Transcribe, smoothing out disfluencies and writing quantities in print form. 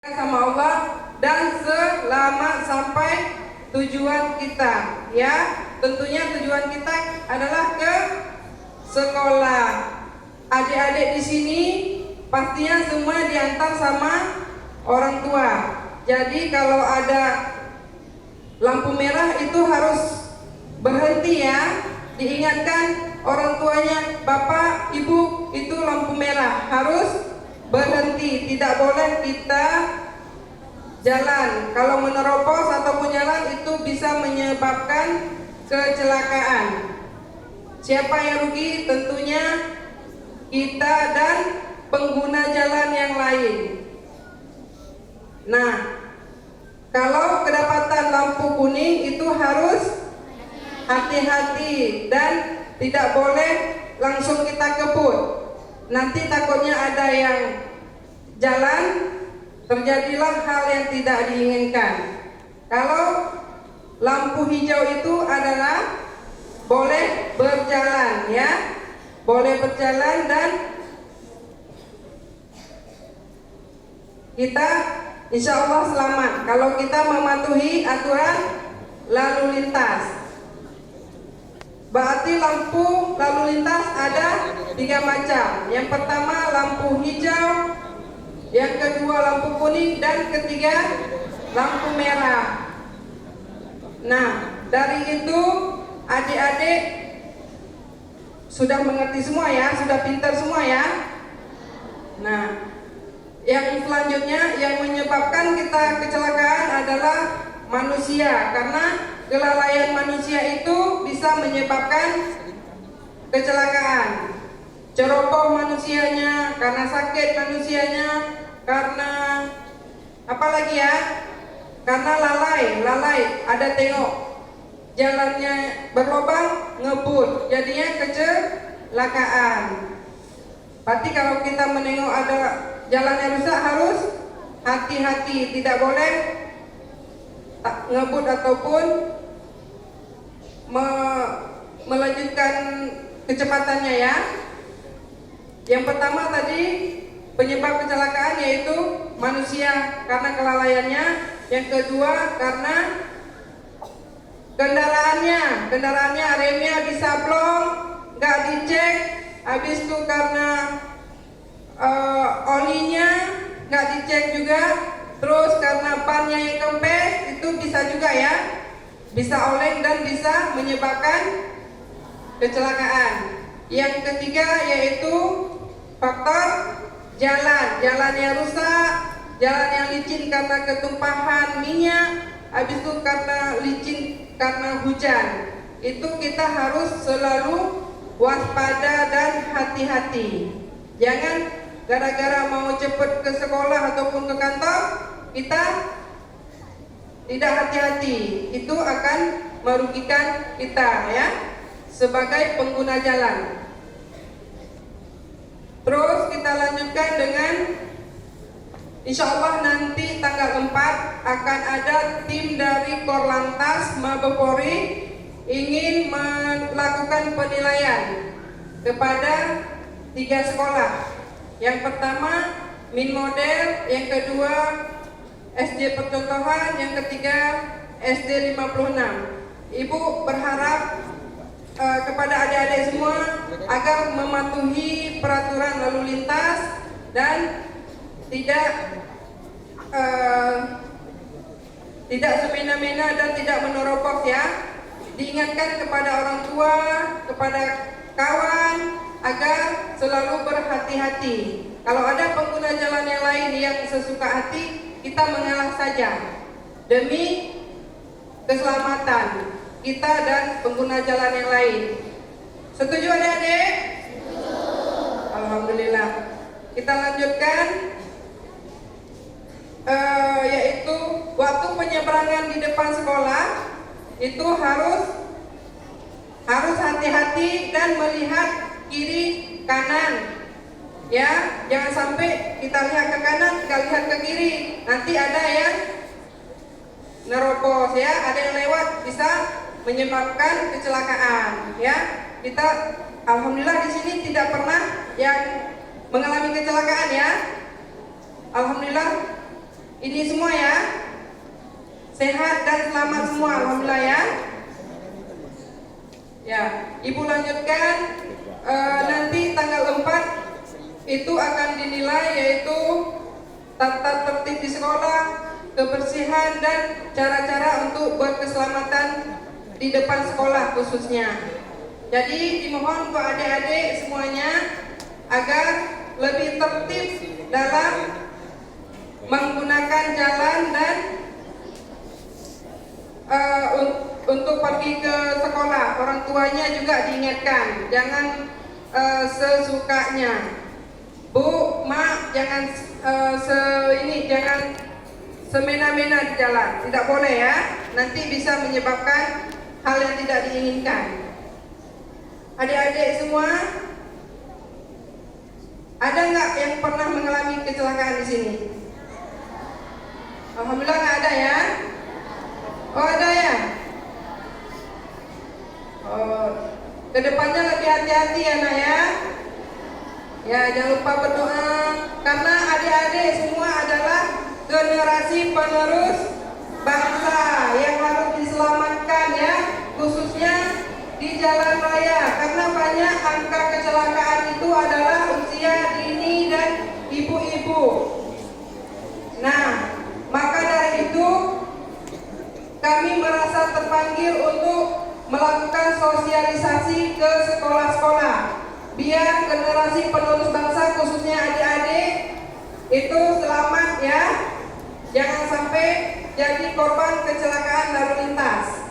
sama Allah dan selama sampai tujuan kita, ya. Tentunya tujuan kita adalah ke sekolah. Adik-adik di sini pastinya semua diantar sama orang tua. Jadi kalau ada lampu merah itu harus berhenti, ya. Diingatkan orang tuanya, Bapak, Ibu, itu lampu merah, harus berhenti, tidak boleh kita jalan. Kalau menerobos ataupun jalan itu bisa menyebabkan kecelakaan. Siapa yang rugi? Tentunya kita dan pengguna jalan yang lain. Nah, kalau kedapatan lampu kuning itu harus hati-hati dan tidak boleh langsung kita kebut. Nanti takutnya ada yang jalan, terjadilah hal yang tidak diinginkan. Kalau lampu hijau itu adalah boleh berjalan, ya, boleh berjalan dan kita insya Allah selamat kalau kita mematuhi aturan lalu lintas. Berarti lampu lalu lintas ada 3 macam. Yang pertama lampu hijau, yang kedua lampu kuning, dan ketiga lampu merah. Nah, dari itu adik-adik sudah mengerti semua, ya, sudah pintar semua, ya. Nah, yang selanjutnya yang menyebabkan kita kecelakaan adalah manusia, karena kelalaian manusia itu bisa menyebabkan kecelakaan. Ceroboh manusianya, karena sakit manusianya, karena apa lagi, ya? Karena lalai, ada tengok jalannya berlubang, ngebut, jadinya kecelakaan. Berarti kalau kita menengok ada jalan yang rusak harus hati-hati, tidak boleh ngebut ataupun melanjutkan kecepatannya, ya. Yang pertama tadi penyebab kecelakaan yaitu manusia karena kelalaiannya. Yang kedua karena kendaraannya remnya bisa blong, nggak dicek. Habis itu karena olinya nggak dicek juga. Terus karena bannya yang kempes itu bisa juga, ya, bisa oleng dan bisa menyebabkan kecelakaan. Yang ketiga yaitu faktor jalannya rusak, jalan yang licin karena ketumpahan minyak, habis itu karena licin karena hujan. Itu kita harus selalu waspada dan hati-hati. Jangan gara-gara mau cepat ke sekolah ataupun ke kantor kita tidak hati-hati, itu akan merugikan kita, ya, sebagai pengguna jalan. Terus kita lanjutkan dengan insya Allah nanti tanggal 4 akan ada tim dari Korlantas Mabes Polri ingin melakukan penilaian kepada 3 sekolah. Yang pertama Min Model, yang kedua SD Percontohan, yang ketiga SD 56. Ibu berharap kepada adik-adik semua agar mematuhi peraturan lalu lintas dan tidak semena-mena dan tidak menerobos, ya. Diingatkan kepada orang tua, kepada kawan agar selalu berhati-hati. Kalau ada pengguna jalan yang lain yang sesuka hati, kita mengalah saja demi keselamatan kita dan pengguna jalan yang lain. Setuju adik-adik? Alhamdulillah. Kita lanjutkan yaitu waktu penyeberangan di depan sekolah itu harus hati-hati dan melihat kiri kanan, ya. Jangan sampai kita lihat ke kanan, kita lihat ke kiri, nanti ada yang nerobos, ya, ada yang lewat, bisa menyebabkan kecelakaan, ya. Kita alhamdulillah di sini tidak pernah yang mengalami kecelakaan, ya. Alhamdulillah Ini semua ya, sehat dan selamat semua, alhamdulillah ya. Ya, Ibu lanjutkan. Nanti tanggal 4 itu akan dinilai, yaitu tata tertib di sekolah, kebersihan dan cara-cara untuk berkeselamatan di depan sekolah khususnya. Jadi dimohon untuk adik-adik semuanya agar lebih tertib dalam menggunakan jalan dan untuk pergi ke sekolah. Orang tuanya juga diingatkan, jangan sesukanya. Bu, Mak, jangan jangan semena-mena di jalan. Tidak boleh ya. Nanti bisa menyebabkan hal yang tidak diinginkan. Adik-adik semua, ada nggak yang pernah mengalami kecelakaan di sini? Alhamdulillah nggak ada ya. Oh ada ya. Oh, kedepannya lebih hati-hati ya nak ya. Ya jangan lupa berdoa, karena adik-adik semua adalah generasi penerus bangsa yang harus diselamatkan ya, khususnya di jalan raya, karena banyak angka kecelakaan itu adalah usia dini dan ibu-ibu. Nah, maka dari itu kami merasa terpanggil untuk melakukan sosialisasi ke sekolah-sekolah, biar generasi penerus bangsa khususnya adik-adik itu selamat ya, jangan sampai jadi korban kecelakaan lalu lintas.